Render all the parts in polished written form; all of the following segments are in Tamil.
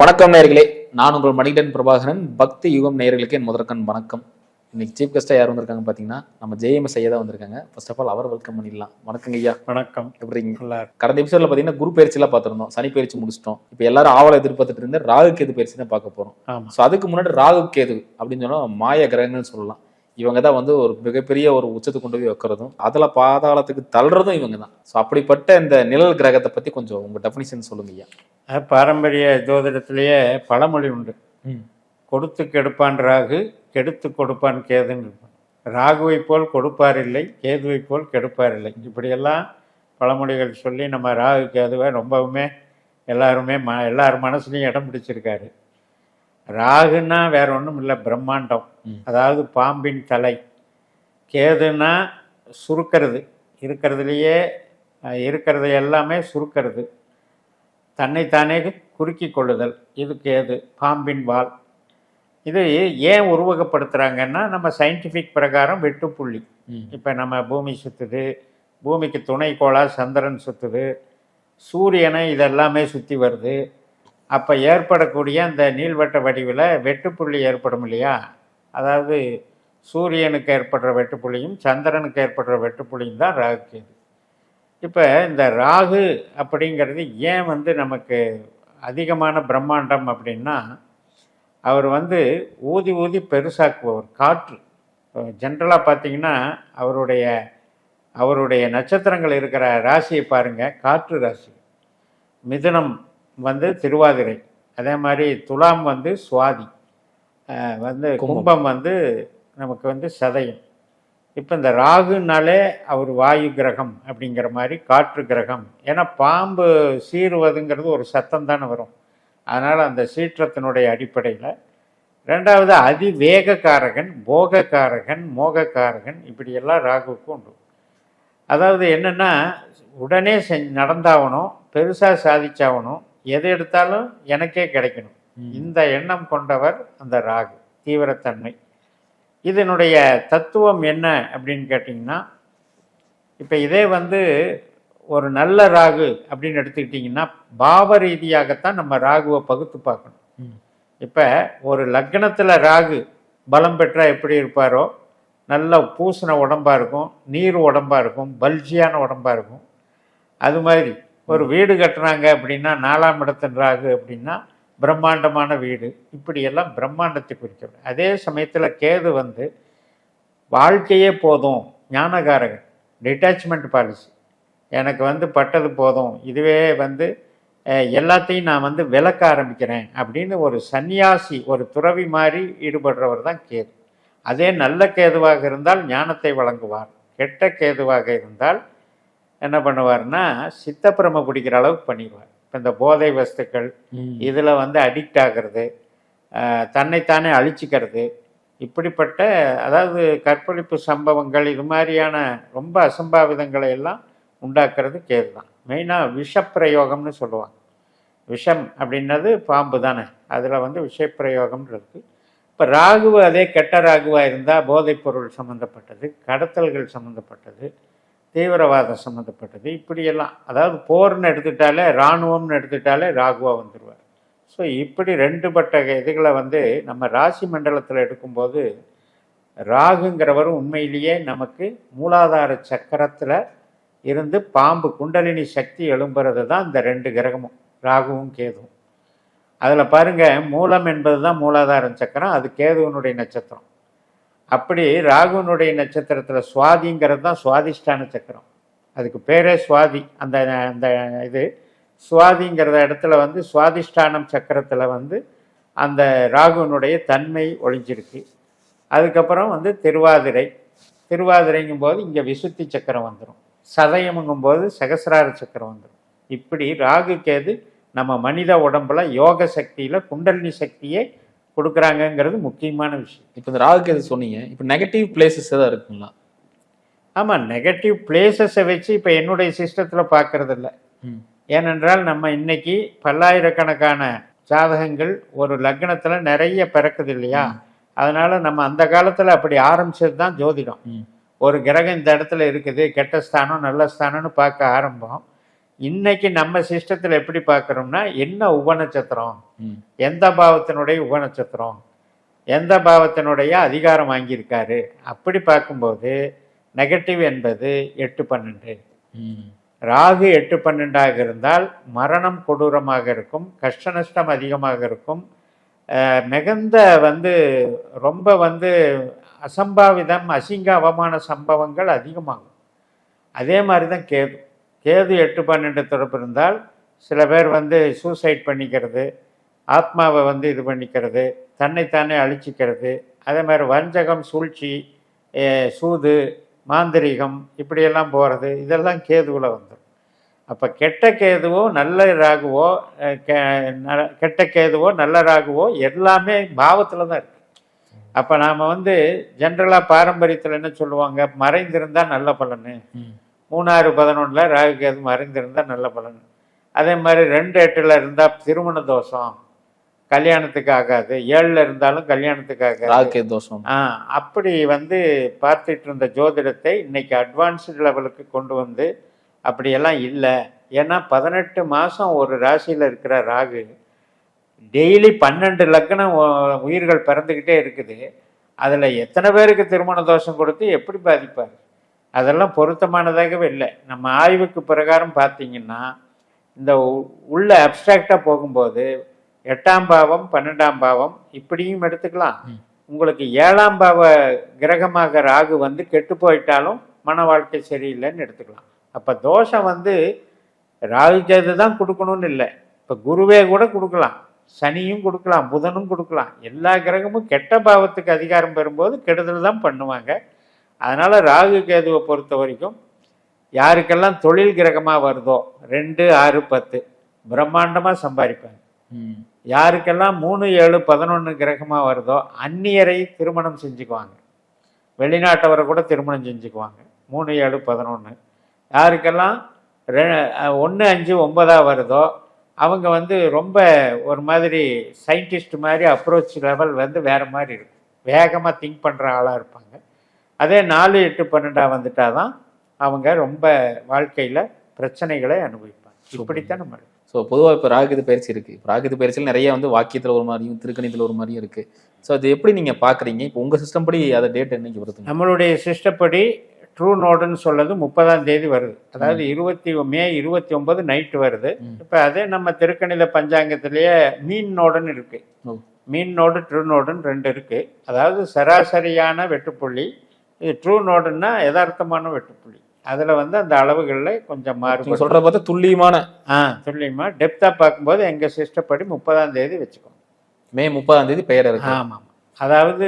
வணக்கம் நேயர்களே, நான் உங்கள் மணிகண்டன் பிரபாகரன். பக்தி யுகம் நேயர்களுக்கு என் முதற்கண் வணக்கம். இன்னைக்கு சீஃப் கெஸ்டா யார் வந்திருக்காங்க பாத்தீங்கன்னா, நம்ம ஜேஎம்எஸ் ஐயா தான் வந்திருக்காங்க. ஃபர்ஸ்ட் ஆஃப் ஆல் அவர் வெல்கம் பண்ணிடலாம். வணக்கங்க ஐயா. வணக்கம். எப்படி இருக்கீங்க? கடந்த எபிசோட்ல பாத்தீங்கன்னா குரு பயிற்சி எல்லாம் பார்த்திருந்தோம், சனி பயிற்சி முடிச்சிட்டோம். இப்போ எல்லாரும் ஆவலை எதிர்பார்த்துட்டு இருந்த ராகு கேது பயிற்சி தான் பார்க்க போறோம். ஸோ அதுக்கு முன்னாடி ராகு கேது அப்படின்னு சொன்னா மாய கிரகங்கள்னு சொல்லலாம். இவங்க தான் வந்து ஒரு மிகப்பெரிய ஒரு உச்சத்தை கொண்டு போய் வைக்கிறதும் அதுல பாதாளத்துக்கு தள்ளுறதும் இவங்க தான். ஸோ அப்படிப்பட்ட இந்த நிழல் கிரகத்தை பத்தி கொஞ்சம் உங்க டெஃபினிஷன் சொல்லுங்க ஐயா. பாரம்பரிய ஜோதிடத்திலேயே பழமொழி உண்டு. கொடுத்து கெடுப்பான் ராகு, கெடுத்து கொடுப்பான் கேதுன்னு. ராகுவை போல் கொடுப்பார் இல்லை, கேதுவை போல் கெடுப்பார் இல்லை, இப்படியெல்லாம் பழமொழிகள் சொல்லி நம்ம ராகு கேதுவை ரொம்பவுமே எல்லார் மனசுலையும் இடம் பிடிச்சிருக்காரு. ராகுன்னா வேற ஒன்றும் இல்லை, பிரம்மாண்டம், அதாவது பாம்பின் தலை. கேதுன்னா சுருக்கிறது, இருக்கிறது எல்லாமே சுருக்கிறது, தன்னைத்தானே குறுக்கி கொள்ளுதல், இது கேது, பாம்பின் வால். இது ஏன் உருவகப்படுத்துகிறாங்கன்னா, நம்ம சயின்டிஃபிக் பிரகாரம் வெட்டுப்புள்ளி. இப்போ நம்ம பூமி சுற்றுது, பூமிக்கு துணைக்கோளா சந்திரன் சுற்றுது, சூரியனை இதெல்லாமே சுற்றி வருது. அப்போ ஏற்படக்கூடிய அந்த நீள்வட்ட வடிவில் வெட்டுப்புள்ளி ஏற்படும் இல்லையா? அதாவது சூரியனுக்கு ஏற்படுற வெட்டுப்புள்ளியும் சந்திரனுக்கு ஏற்படுற வெட்டுப்புள்ளியும் தான் ராகு கேது. இப்போ இந்த ராகு அப்படிங்கிறது ஏன் வந்து நமக்கு அதிகமான பிரம்மாண்டம் அப்படின்னா, அவர் வந்து ஊதி ஊதி பெருசாக்குபவர். காற்று ஜென்ரலாக பார்த்திங்கன்னா அவருடைய நட்சத்திரங்கள் இருக்கிற ராசியை பாருங்கள், காற்று ராசி. மிதுனம் வந்து திருவாதிரை, அதே மாதிரி துலாம் வந்து சுவாதி, வந்து கும்பம் வந்து நமக்கு வந்து சதயம். இப்போ இந்த ராகுனாலே அவர் வாயு கிரகம் அப்படிங்கிற மாதிரி காற்று கிரகம். ஏன்னா பாம்பு சீறுவதுங்கிறது ஒரு சத்தம் தானே வரும், அதனால் அந்த சீற்றத்தினுடைய அடிப்படையில். ரெண்டாவது அதிவேகக்காரகன், போகக்காரகன், மோகக்காரகன், இப்படியெல்லாம் ராகுவுக்கு உண்டு. அதாவது என்னென்னா, உடனே நடந்தாகணும், பெருசாக சாதிச்சாகணும், எது எடுத்தாலும் எனக்கே கிடைக்கணும், இந்த எண்ணம் கொண்டவர் அந்த ராகு, தீவிரத்தன்மை. இதனுடைய தத்துவம் என்ன அப்படின்னு கேட்டிங்கன்னா, இப்போ இதே வந்து ஒரு நல்ல ராகு அப்படின்னு எடுத்துக்கிட்டிங்கன்னா, பாவ ரீதியாகத்தான் நம்ம ராகுவை பகுத்து பார்க்கணும். இப்போ ஒரு லக்னத்தில் ராகு பலம் பெற்றால் எப்படி இருப்பாரோ, நல்ல பூசின உடம்பாக இருக்கும், நீர் உடம்பாக இருக்கும், பல்ஜியான உடம்பாக இருக்கும். அது மாதிரி ஒரு வீடு கட்டுறாங்க அப்படின்னா 4ஆம் இடத்தின் ராகு அப்படின்னா பிரம்மாண்டமான வீடு, இப்படியெல்லாம் பிரம்மாண்டத்தை குறிக்கிறது. அதே சமயத்தில் கேது வந்து வாழ்க்கையே போதும், ஞானகாரகன், டிட்டாச்மெண்ட் பாலிசி, எனக்கு வந்து பட்டது போதும், இதுவே வந்து எல்லாத்தையும் நான் வந்து விளக்க ஆரம்பிக்கிறேன் அப்படின்னு ஒரு சன்னியாசி, ஒரு துறவி மாதிரி ஈடுபடுறவர் தான் கேது. அதே நல்ல கேதுவாக இருந்தால் ஞானத்தை வழங்குவார், கெட்ட கேதுவாக இருந்தால் என்ன பண்ணுவார்னா சித்தப்பிரம பிடிக்கிற அளவுக்கு பண்ணிடுவார். இப்போ இந்த போதை வஸ்துக்கள் இதில் வந்து அடிக்ட் ஆகிறது, தன்னைத்தானே அழிச்சிக்கிறது, இப்படிப்பட்ட அதாவது கற்பழிப்பு சம்பவங்கள், இது மாதிரியான ரொம்ப அசம்பாவிதங்களை எல்லாம் உண்டாக்குறது கேது தான். மெயினாக விஷப்பிரயோகம்னு சொல்லுவாங்க. விஷம் அப்படின்னது பாம்பு தானே, அதில் வந்து விஷப்பிரயோகம்ன்றது. இப்போ ராகுவு அதே கெட்ட ராகுவாக இருந்தால் போதைப்பொருள் சம்மந்தப்பட்டது, கடத்தல்கள் சம்மந்தப்பட்டது, தீவிரவாதம் சம்மந்தப்பட்டது, இப்படியெல்லாம். அதாவது போர்னு எடுத்துட்டாலே, இராணுவம்னு எடுத்துட்டாலே ராகுவாக வந்துடுவார். ஸோ இப்படி ரெண்டுபட்ட இதுகளை வந்து நம்ம ராசி மண்டலத்தில் எடுக்கும்போது, ராகுங்கிறவரும் உண்மையிலேயே நமக்கு மூலாதார சக்கரத்தில் இருந்து பாம்பு குண்டலினி சக்தி எழும்புறது தான் இந்த ரெண்டு கிரகமும், ராகுவும் கேதுவும். அதில் பாருங்கள், மூலம் என்பது தான் மூலாதார சக்கரம், அது கேதுவனுடைய நட்சத்திரம். அப்படி ராகுனுடைய நட்சத்திரத்தில் சுவாதிங்கிறது தான் சுவாதிஷ்டான சக்கரம், அதுக்கு பேரே சுவாதி. அந்த அந்த இது சுவாதிங்கிறத இடத்துல வந்து சுவாதிஷ்டானம் சக்கரத்தில் வந்து அந்த ராகுனுடைய தன்மை ஒழிஞ்சிருக்கு. அதுக்கப்புறம் வந்து திருவாதிரைங்கும் போது இங்கே விசுத்தி சக்கரம் வந்துடும், சதயமுங்கும்போது சகசிரார சக்கரம் வந்துடும். இப்படி ராகு கேது நம்ம மனித உடம்புல யோக சக்தியில் குண்டலினி சக்தியை கொடுக்குறாங்கங்கிறது முக்கியமான விஷயம். இப்போ இந்த ராகு கேது சொன்னீங்க, இப்போ நெகட்டிவ் பிளேசஸ் தான் இருக்குங்களா? ஆமாம், நெகட்டிவ் பிளேசஸை வச்சு இப்போ என்னுடைய சிஸ்டத்தில் பார்க்கறது இல்லை. ஏனென்றால் நம்ம இன்னைக்கு பல்லாயிரக்கணக்கான ஜாதகங்கள் ஒரு லக்னத்தில் நிறைய பிறக்குது இல்லையா? அதனால நம்ம அந்த காலத்தில் அப்படி ஆரம்பிச்சது தான் ஜோதிடம். ஒரு கிரகம் இந்த இடத்துல இருக்குது, கெட்ட ஸ்தானம் நல்ல ஸ்தானம்னு பார்க்க ஆரம்பம். இன்னைக்கு நம்ம சிஸ்டத்தில் எப்படி பார்க்குறோம்னா, என்ன உபநட்சத்திரம், ம். எந்த பாவத்தினுடைய உபநட்சத்திரம், எந்த பாவத்தினுடைய அதிகாரம் வாங்கியிருக்காரு, அப்படி பார்க்கும்போது நெகட்டிவ் என்பது 8-12. ம். ராகு 8-12ஆக இருந்தால் மரணம் கொடூரமாக இருக்கும், கஷ்ட நஷ்டம் அதிகமாக இருக்கும், மிகுந்த வந்து ரொம்ப வந்து அசம்பாவிதம், அசிங்க அவமான சம்பவங்கள் அதிகமாகும். அதே மாதிரி தான் கேது. கேது 8-12 தொடர்பு இருந்தால் சில பேர் வந்து சூசைட் பண்ணிக்கிறது, ஆத்மாவை வந்து இது பண்ணிக்கிறது, தன்னைத்தானே அழிச்சிக்கிறது, அதே மாதிரி வஞ்சகம், சூழ்ச்சி, சூது, மாந்திரீகம் இப்படியெல்லாம் போகிறது, இதெல்லாம் கேதுவில் வந்துடும். அப்போ கெட்ட கேதுவோ நல்ல ராகுவோ, கெட்ட கேதுவோ நல்ல ராகுவோ எல்லாமே பாவத்தில் தான் இருக்குது. அப்போ நாம் வந்து ஜென்ரலாக பாரம்பரியத்தில் என்ன சொல்லுவாங்க, மறைந்திருந்தால் நல்ல பலன், 3-6-11 ராகு கேது மறைந்திருந்தால் நல்ல பலன். அதே மாதிரி 2-8 இருந்தால் திருமண தோஷம், கல்யாணத்துக்கு ஆகாது, 7 இருந்தாலும் கல்யாணத்துக்கு ஆகாது, தோஷம். அப்படி வந்து பார்த்துட்டு இருந்த ஜோதிடத்தை இன்னைக்கு அட்வான்ஸ்டு லெவலுக்கு கொண்டு வந்து அப்படியெல்லாம் இல்லை. ஏன்னா 18 மாதம் ஒரு ராசியில் இருக்கிற ராகு டெய்லி 12 லக்னம் உயிர்கள் பிறந்துக்கிட்டே இருக்குது. அதில் எத்தனை பேருக்கு திருமண தோஷம் கொடுத்து எப்படி பாதிப்பார்? அதெல்லாம் பொருத்தமானதாகவே இல்லை. நம்ம ஆய்வுக்கு பிரகாரம் பார்த்தீங்கன்னா, இந்த உள்ள அப்டிராக்டாக போகும்போது 8ஆம் பாவம் 12ஆம் பாவம் இப்படியும் எடுத்துக்கலாம். உங்களுக்கு 7ஆம் பாவ கிரகமாக ராகு வந்து கெட்டு போயிட்டாலும் மன வாழ்க்கை சரியில்லைன்னு எடுத்துக்கலாம். அப்போ தோஷம் வந்து ராகு கேது தான் கொடுக்கணும்னு இல்லை. இப்போ குருவே கூட கொடுக்கலாம், சனியும் கொடுக்கலாம், புதனும் கொடுக்கலாம். எல்லா கிரகமும் கெட்ட பாவத்துக்கு அதிகாரம் பெறும்போது கெடுதல் தான் பண்ணுவாங்க. அதனால் ராகு கேதுவை பொறுத்த வரைக்கும் யாருக்கெல்லாம் தொழில் கிரகமாக வருதோ 2-6-10 பிரம்மாண்டமாக சம்பாதிப்பாங்க. யாருக்கெல்லாம் 3-7-11 கிரகமாக வருதோ அந்நியரை திருமணம் செஞ்சுக்குவாங்க, வெளிநாட்டவரை கூட திருமணம் செஞ்சுக்குவாங்க. 3-7-11 யாருக்கெல்லாம் 1-5-9 வருதோ அவங்க வந்து ரொம்ப ஒரு மாதிரி சயின்டிஸ்ட் மாதிரி அப்ரோச் லெவல் வந்து வேறு மாதிரி இருக்கும், வேகமாக திங்க் பண்ணுற ஆளாக இருப்பாங்க. அதே 4-8-12 வந்துட்டால் தான் அவங்க ரொம்ப வாழ்க்கையில் பிரச்சனைகளை அனுபவிப்பாங்க. இப்படித்தான் நம்ம. ஸோ பொதுவாக இப்போ ராகுகேது பயிற்சி இருக்குது. இப்போ ராகுகேது பயிற்சியில் நிறைய வந்து வாக்கியத்தில் ஒரு மாதிரியும் திருக்கணித்தில் ஒரு மாதிரியும் இருக்குது. ஸோ அது எப்படி நீங்கள் பார்க்குறீங்க? இப்போ உங்கள் சிஸ்டம் படி அதை டேட் என்னைக்கு வருது? நம்மளுடைய சிஸ்டப்படி ட்ரூ நோடுன்னு சொல்லது 30ஆம் தேதி வருது. அதாவது மே 29 நைட்டு வருது. இப்போ அதே நம்ம திருக்கணித பஞ்சாங்கத்திலேயே மீன் நோடுன்னு இருக்குது. மீன் நோடு ட்ரூ நோடுன்னு 2 இருக்குது. அதாவது சராசரியான வெட்டுப்புள்ளி, இது ட்ரூ நோடுன்னா யதார்த்தமான வெட்டுப்புள்ளி. அதில் வந்து அந்த அளவுகளில் கொஞ்சம் மாறுபடும். சொல்கிற பார்த்தா துல்லியமான துல்லியமாக டெப்த்தாக பார்க்கும்போது எங்கள் சிஸ்டப்படி 30ஆம் தேதி வச்சுக்கோங்க. மே 30ஆம் தேதி பெயர் இருக்கு. ஆமாம். அதாவது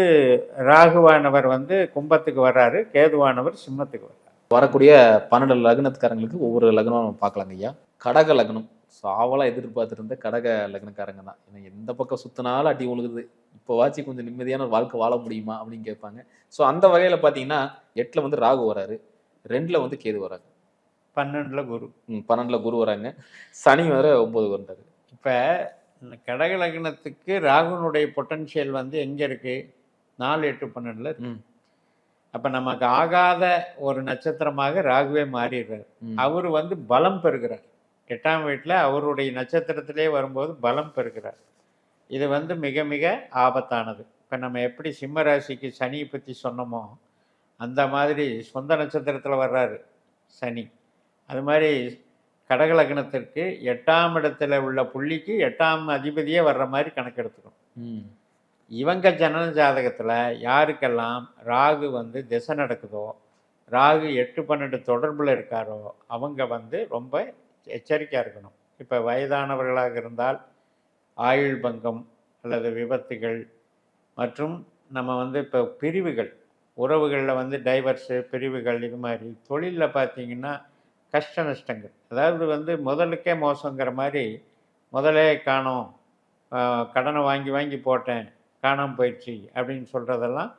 ராகுவானவர் வந்து கும்பத்துக்கு வர்றாரு, கேதுவானவர் சிம்மத்துக்கு வர்றாரு. வரக்கூடிய 12 லக்னத்துக்காரங்களுக்கு ஒவ்வொரு லக்னம் நம்ம பார்க்கலாங்க ஐயா. கடக லக்னம் சாவலாக எதிர்பார்த்துருந்த கடக லக்னக்காரங்க தான். ஏன்னா எந்த பக்கம் சுத்தினாலும் அடி உழுகுது, இப்போ வாச்சு கொஞ்சம் நிம்மதியான ஒரு வாழ்க்கை வாழ முடியுமா அப்படின்னு கேட்பாங்க. ஸோ அந்த வகையில் பார்த்தீங்கன்னா 8ல் வந்து ராகு வராரு, 2ல் வந்து கேது வராங்க, 12ல் குரு, 12ல் குரு வராங்க, சனி வேற 9 வந்தாரு. இப்போ கடக லக்னத்துக்கு ராகுனுடைய பொட்டன்ஷியல் வந்து எங்கே இருக்குது? 4-8-12 இருக்கு. அப்போ நமக்கு ஆகாத ஒரு நட்சத்திரமாக ராகுவே மாறிடுறாரு. அவர் வந்து பலம் பெறுகிறார். 8ஆம் வீட்டில் அவருடைய நட்சத்திரத்திலே வரும்போது பலம் பெறுகிறார். இது வந்து மிக மிக ஆபத்தானது. இப்போ நம்ம எப்படி சிம்ம ராசிக்கு சனியை பற்றி சொன்னோமோ அந்த மாதிரி சொந்த நட்சத்திரத்தில் வர்றாரு சனி. அது மாதிரி கடக லக்னத்திற்கு 8ஆம் இடத்துல உள்ள புள்ளிக்கு 8ஆம் அதிபதியே வர்ற மாதிரி கணக்கெடுத்துக்கணும். இவங்க ஜனன ஜாதகத்தில் யாருக்கெல்லாம் ராகு வந்து திசை நடக்குதோ, ராகு 8-12 தொடர்பில் இருக்காரோ அவங்க வந்து ரொம்ப எச்சரிக்கையாக இருக்கணும். இப்போ வயதானவர்களாக இருந்தால் ஆயுள் பங்கம் அல்லது விபத்துகள், மற்றும் நம்ம வந்து இப்போ பிரிவுகள், உறவுகளில் வந்து டைவர்ஸு, பிரிவுகள், இது மாதிரி தொழிலில் பார்த்தீங்கன்னா கஷ்ட நஷ்டங்கள். அதாவது வந்து முதலுக்கே மோசங்கிற மாதிரி, முதலே காணோம், கடனை வாங்கி வாங்கி போட்டேன், காணாமல் போயிடுச்சு அப்படின்னு சொல்கிறதெல்லாம்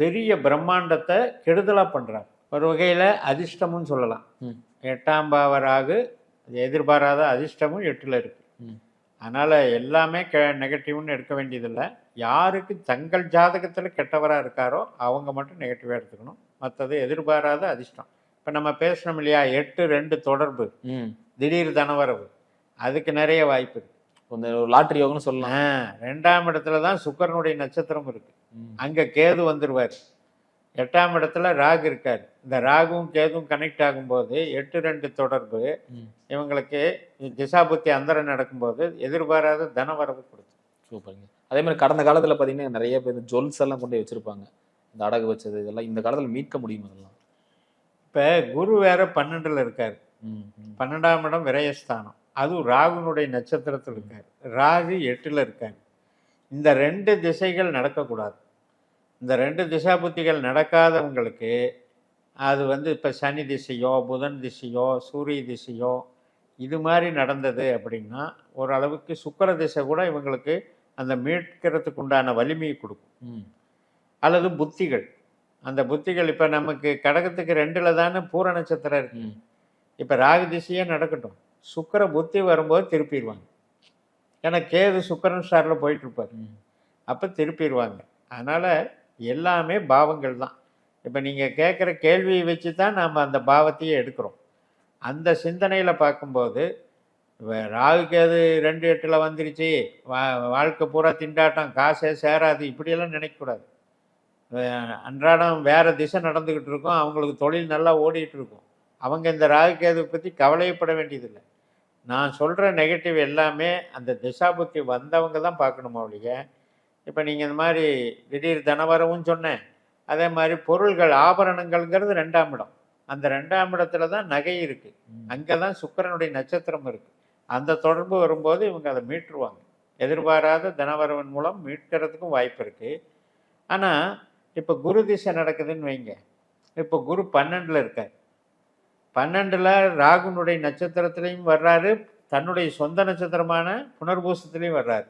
பெரிய பிரம்மாண்டத்தை கெடுதலாக பண்ணுறாங்க. ஒரு வகையில் அதிர்ஷ்டமும் சொல்லலாம். 8ஆம் பாவ ராகு எதிர்பாராத அதிர்ஷ்டமும் 8ல் இருக்குது. அதனால் எல்லாமே நெகட்டிவ்னு எடுக்க வேண்டியதில்லை. யாருக்கு தங்கள் ஜாதகத்தில் கெட்டவராக இருக்காரோ அவங்க மட்டும் நெகட்டிவாக எடுத்துக்கணும். மற்றது எதிர்பாராத அதிர்ஷ்டம். இப்போ நம்ம பேசுகிறோம் இல்லையா, 8-2 தொடர்பு, திடீர் தனவரவு, அதுக்கு நிறைய வாய்ப்பு இருக்கு. இந்த ஒரு லாட்டரி யோகம்னு சொல்லலாம். 2ஆம் இடத்துல தான் சுக்கிரனுடைய நட்சத்திரம் இருக்கு. அங்க கேது வந்துருவார். 8ஆம் இடத்துல ராகு இருக்காரு. இந்த ராகுவும் கேதுவும் கனெக்ட் ஆகும்போது 8-2 தொடர்பு இவங்களுக்கு திசாபுத்தி அந்தரம் நடக்கும்போது எதிர்பாராத தனவரவு கொடுக்கும். சூப்பருங்க. அதே மாதிரி கடந்த காலத்துல பாத்தீங்கன்னா நிறைய பேர் ஜுவல்ஸ் எல்லாம் கொண்டு போய் வச்சிருப்பாங்க. இந்த அடகு வச்சது இதெல்லாம் இந்த காலத்துல மீட்க முடியும் அதெல்லாம்? இப்ப குரு வேற 12ல் இருக்காரு. 12ஆம் இடம் விரயஸ்தானம். அதுவும் ராகுனுடைய நட்சத்திரத்தில் இருக்காரு. ராகு 8ல் இருக்காரு. இந்த 2 திசைகள் நடக்கக்கூடாது. இந்த 2 திசாபுத்திகள் நடக்காதவங்களுக்கு அது வந்து இப்போ சனி திசையோ புதன் திசையோ சூரிய திசையோ இது மாதிரி நடந்தது அப்படின்னா ஓரளவுக்கு சுக்கிர திசை கூட இவங்களுக்கு அந்த மீட்கிறதுக்கு உண்டான வலிமையை கொடுக்கும். அல்லது புத்திகள், அந்த புத்திகள் இப்போ நமக்கு கடகத்துக்கு 2ல் தானே பூர நட்சத்திரம் இருக்கு. இப்போ ராகு திசையே நடக்கட்டும், சுக்கிர புத்தி வரும்போது திருப்பிடுவாங்க. ஏன்னா கேது சுக்கிரன் ஸ்டாரில் போயிட்டு இருப்பார், அப்போ திருப்பிடுவாங்க. அதனால் எல்லாமே பாவங்கள் தான். இப்போ நீங்கள் கேட்குற கேள்வியை வச்சு தான் நாம் அந்த பாவத்தையே எடுக்கிறோம். அந்த சிந்தனையில் பார்க்கும்போது ராகு கேது 2-8ல் வந்துருச்சு, வாழ்க்கை பூரா திண்டாட்டம், காசே சேராது, இப்படியெல்லாம் நினைக்கக்கூடாது. அன்றாடம் வேறு திசை நடந்துக்கிட்டு இருக்கும், அவங்களுக்கு தொழில் நல்லா ஓடிட்டு இருக்கும். அவங்க இந்த ராகு கேது பற்றி கவலையப்பட வேண்டியதில்லை. நான் சொல்கிற நெகட்டிவ் எல்லாமே அந்த திசாபுத்தி வந்தவங்க தான் பார்க்கணுமோ ஒழிய, இப்போ நீங்கள் இந்த மாதிரி திடீர் தனவரவும் சொன்னேன். அதே மாதிரி பொருள்கள் ஆபரணங்கள்ங்கிறது 2ஆம் இடம். அந்த 2ஆம் இடத்துல தான் நகை இருக்குது. அங்கே தான் சுக்கிரனுடைய நட்சத்திரம் இருக்குது. அந்த தொடர்பு வரும்போது இவங்க அதை மீட்டுருவாங்க. எதிர்பாராத தனவரவன் மூலம் மீட்கிறதுக்கும் வாய்ப்பு இருக்குது. ஆனால் இப்போ குரு திசை நடக்குதுன்னு வைங்க. இப்போ குரு 12ல் இருக்கார். 12ல் ராகுனுடைய நட்சத்திரத்திலையும் வர்றாரு, தன்னுடைய சொந்த நட்சத்திரமான புனர்பூசத்துலேயும் வர்றாரு.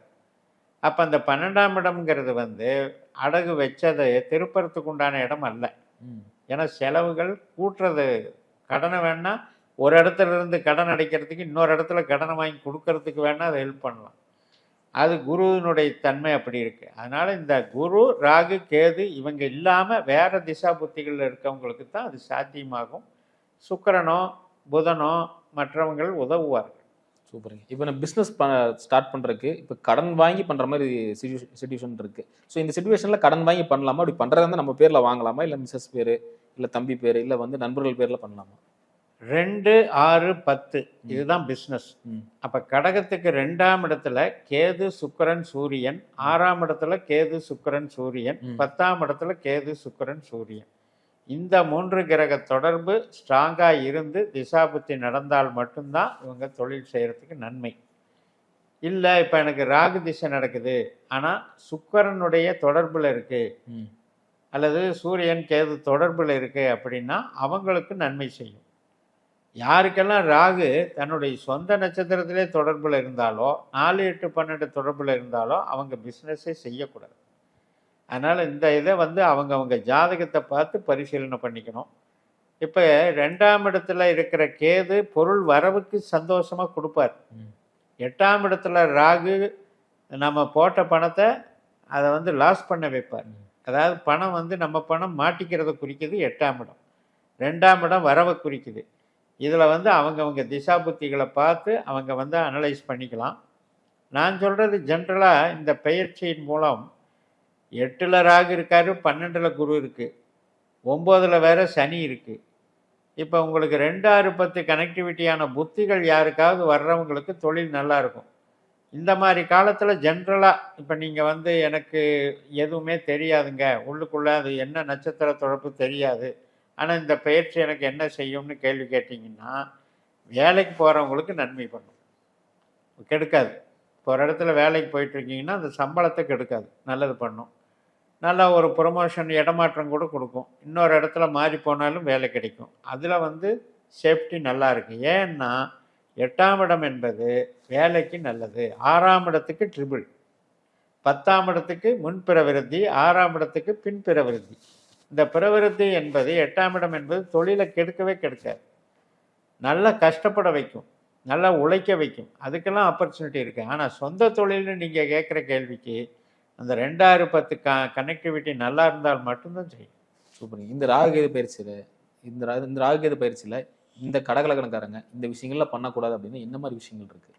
அப்போ அந்த 12ஆம் இடம்ங்கிறது வந்து அடகு வச்சதை திருப்பறத்துக்கு உண்டான இடம் அல்ல. ஏன்னா செலவுகள் கூட்டுறது, கடனை வேணா ஒரு இடத்துல இருந்து கடன் அடைக்கிறதுக்கு இன்னொரு இடத்துல கடனை வாங்கி கொடுக்கறதுக்கு வேணா அதை ஹெல்ப் பண்ணலாம். அது குருவினுடைய தன்மை அப்படி இருக்குது. அதனால் இந்த குரு ராகு கேது இவங்க இல்லாமல் வேறு திசா புத்திகளில் இருக்கவங்களுக்கு தான் அது சாத்தியமாகும். சுக்கிரனோ புதனோ மற்றவங்கள் உதவுவார்கள். சூப்பருங்க. இப்போ நான் பிஸ்னஸ் ஸ்டார்ட் பண்ணுறதுக்கு இப்போ கடன் வாங்கி பண்ணுற மாதிரி சிச்சுவேஷன் இருக்குது. ஸோ இந்த சிச்சுவேஷனில் கடன் வாங்கி பண்ணலாமா? அப்படி பண்ணுறதா இருந்தால் நம்ம பேரில் வாங்கலாமா, இல்லை மிஸ்ஸஸ் பேர், இல்லை தம்பி பேர், இல்லை வந்து நண்பர்கள் பேரில் பண்ணலாமா? 2, 6, 10 இதுதான் பிஸ்னஸ். அப்போ கடகத்துக்கு 2ஆம் இடத்துல கேது சுக்கிரன் சூரியன், 6ஆம் இடத்துல கேது சுக்கிரன் சூரியன், 10ஆம் இடத்துல கேது சுக்கிரன் சூரியன். இந்த 3 கிரக தொடர்பு ஸ்ட்ராங்காக இருந்து திசாபுத்தி நடந்தால் மட்டும்தான் இவங்க தொழில் செய்கிறதுக்கு நன்மை. இல்லை இப்போ எனக்கு ராகு திசை நடக்குது, ஆனால் சுக்கிரனுடைய தொடர்பில் இருக்குது அல்லது சூரியன் கேது தொடர்பில் இருக்குது அப்படின்னா அவங்களுக்கு நன்மை செய்யும். யாருக்கெல்லாம் ராகு தன்னுடைய சொந்த நட்சத்திரத்திலே தொடர்பில் இருந்தாலோ 4, 8, 12 தொடர்பில் இருந்தாலோ அவங்க பிஸ்னஸே செய்யக்கூடாது. அதனால் இந்த இதை வந்து அவங்க ஜாதகத்தை பார்த்து பரிசீலனை பண்ணிக்கணும். இப்போ 2ஆம் இடத்துல இருக்கிற கேது பொருள் வரவுக்கு சந்தோஷமாக கொடுப்பார். 8ஆம் இடத்துல ராகு நம்ம போட்ட பணத்தை அதை வந்து லாஸ் பண்ண வைப்பார். அதாவது பணம் வந்து நம்ம பணம் மாட்டிக்கிறத குறிக்குது 8ஆம் இடம். 2ஆம் இடம் வரவை குறிக்குது. இதில் வந்து அவங்கவுங்க திசாபுத்திகளை பார்த்து அவங்க வந்து அனலைஸ் பண்ணிக்கலாம். நான் சொல்கிறது ஜென்ரலாக இந்த பயிற்சியின் மூலம் 8ல் ராகு இருக்காரு, 12ல் குரு இருக்குது, 9ல் வேறு சனி இருக்குது. இப்போ உங்களுக்கு 2, 6, 10 கனெக்டிவிட்டியான புத்திகள் யாருக்காவது வர்றவங்களுக்கு தொழில் நல்லாயிருக்கும். இந்த மாதிரி காலத்தில் ஜென்ரலாக இப்போ நீங்கள் வந்து எனக்கு எதுவுமே தெரியாதுங்க, உள்ளுக்குள்ளே அது என்ன நட்சத்திர தொடர்பு தெரியாது, ஆனால் இந்த பயிற்சி எனக்கு என்ன செய்யும்னு கேள்வி கேட்டிங்கன்னா வேலைக்கு போகிறவங்களுக்கு நன்மை பண்ணும், கெடுக்காது. இப்போ ஒரு இடத்துல வேலைக்கு போயிட்டுருக்கீங்கன்னா அந்த சம்பளத்தை கெடுக்காது, நல்லது பண்ணும். நல்லா ஒரு ப்ரொமோஷன் இடமாற்றம் கூட கொடுக்கும். இன்னொரு இடத்துல மாறி போனாலும் வேலை கிடைக்கும். அதில் வந்து சேஃப்டி நல்லா இருக்குது. ஏன்னா 8ஆம் இடம் என்பது வேலைக்கு நல்லது. 6ஆம் இடத்துக்கு ட்ரிபிள், 10ஆம் இடத்துக்கு முன்பிற விருத்தி, 6ஆம் இடத்துக்கு பின்பிற விருத்தி. இந்த பிரவிருத்தி என்பது 8ஆம் இடம் என்பது தொழிலை கெடுக்கவே கெடுக்காது, நல்லா கஷ்டப்பட வைக்கும், நல்லா உழைக்க வைக்கும். அதுக்கெல்லாம் ஆப்பர்ச்சுனிட்டி இருக்குது. ஆனால் சொந்த தொழில்னு நீங்கள் கேட்குற கேள்விக்கு அந்த 2, 6, 10 கனெக்டிவிட்டி நல்லா இருந்தால் மட்டும்தான் செய்யும். சூப்பர். இந்த ராகுகேது பயிற்சியில் இந்த ராகுகேது பயிற்சியில் இந்த கடகலக்கணக்காரங்க இந்த விஷயங்கள்லாம் பண்ணக்கூடாது அப்படின்னு என்ன மாதிரி விஷயங்கள் இருக்கு?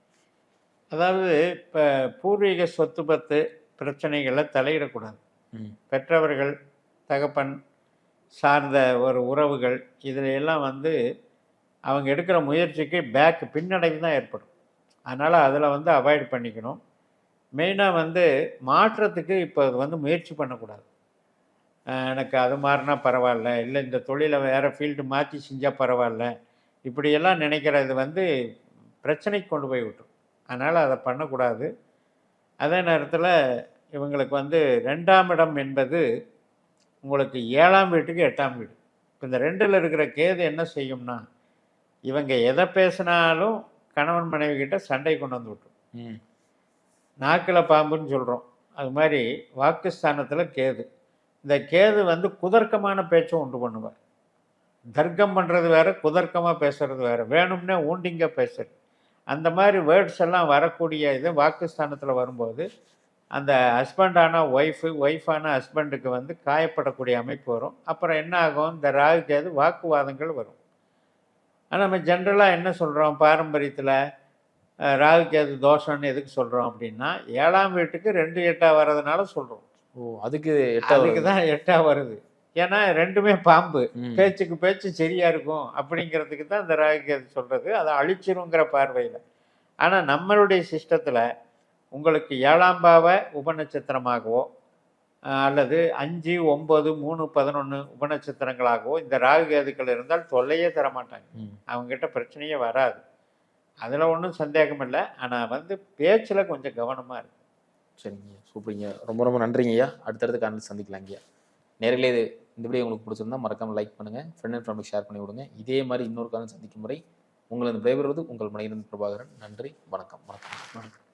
அதாவது இப்போ பூர்வீக சொத்து பத்து பிரச்சனைகளில் தலையிடக்கூடாது. ம். பெற்றவர்கள், தகப்பன் சார்ந்த ஒரு உறவுகள் இதில் எல்லாம் வந்து அவங்க எடுக்கிற முயற்சிக்கு பின்னடைவு தான் ஏற்படும். அதனால் அதில் வந்து அவாய்ட் பண்ணிக்கணும். மெயினாக வந்து மாற்றத்துக்கு இப்போ அது வந்து முயற்சி பண்ணக்கூடாது. எனக்கு அது மாறினா பரவாயில்ல, இல்லை இந்த தொழிலை வேறு ஃபீல்டு மாற்றி செஞ்சால் பரவாயில்ல, இப்படியெல்லாம் நினைக்கிறது வந்து பிரச்சனைக்கு கொண்டு போய் விட்டுரும். அதனால் அதை பண்ணக்கூடாது. அதே நேரத்தில் இவங்களுக்கு வந்து 2ஆம் இடம் என்பது உங்களுக்கு 7ஆம் வீட்டுக்கு 8ஆம் வீடு. இப்போ இந்த 2ல் இருக்கிற கேது என்ன செய்யும்னா, இவங்க எதை பேசினாலும் கணவன் மனைவி கிட்ட சண்டை கொண்டு வந்து விட்டுரும். நாக்கில் பாம்புன்னு சொல்கிறோம், அது மாதிரி வாக்குஸ்தானத்தில் கேது. இந்த கேது வந்து குதர்க்கமான பேச்சும் உண்டு பண்ணுவார். தர்க்கம் பண்ணுறது வேறு, குதர்க்கமாக பேசுகிறது வேறு, வேணும்னே ஊண்டிங்க பேசுறது. அந்த மாதிரி வேர்ட்ஸ் எல்லாம் வரக்கூடிய இது வாக்குஸ்தானத்தில் வரும்போது அந்த ஹஸ்பண்டான ஒய்ஃபான ஹஸ்பண்டுக்கு வந்து காயப்படக்கூடிய அமைப்பு வரும். அப்புறம் என்ன ஆகும், இந்த ராகு கேது வாக்குவாதங்கள் வரும். ஆனால் நம்ம ஜென்ரலாக என்ன சொல்கிறோம், பாரம்பரியத்தில் ராகு கேது தோஷம்னு எதுக்கு சொல்கிறோம் அப்படின்னா, 7ஆம் வீட்டுக்கு 2 8 வர்றதுனால சொல்கிறோம். அதுக்கு தான் 8 வருது. ஏன்னா 2மே பாம்பு, பேச்சுக்கு பேச்சு சரியா இருக்கும் அப்படிங்கிறதுக்கு தான் இந்த ராகு கேது சொல்கிறது. அதை அழிச்சிருங்கிற பார்வையில். ஆனால் நம்மளுடைய சிஸ்டத்தில் உங்களுக்கு 7ஆம் பாவ உபநட்சத்திரமாகவோ அல்லது 5 9 3 11 உபநட்சத்திரங்களாகவோ இந்த ராகு கேதுக்கள் இருந்தால் தொல்லையே தரமாட்டாங்க. அவங்ககிட்ட பிரச்சனையே வராது. அதில் ஒன்றும் சந்தேகம் இல்லை. ஆனால் வந்து பேச்சில் கொஞ்சம் கவனமாக இருக்கு. சரிங்க, சூப்பரிங்க. ரொம்ப ரொம்ப நன்றிங்கய்யா. அடுத்தடுத்து காணொலி சந்திக்கலாங்கய்யா. நேரிலே இந்த வீடியோ உங்களுக்கு பிடிச்சிருந்தா மறக்காம லைக் பண்ணுங்க, ஃப்ரெண்ட் அண்ட் ஃபேமிலிக்கு ஷேர் பண்ணி விடுங்க. இதே மாதிரி இன்னொரு காணொலி சந்திக்கும் முறை உங்களது விடைபெறுவது உங்கள் மணிகண்டன் பிரபாகரன். நன்றி, வணக்கம். வணக்கம்.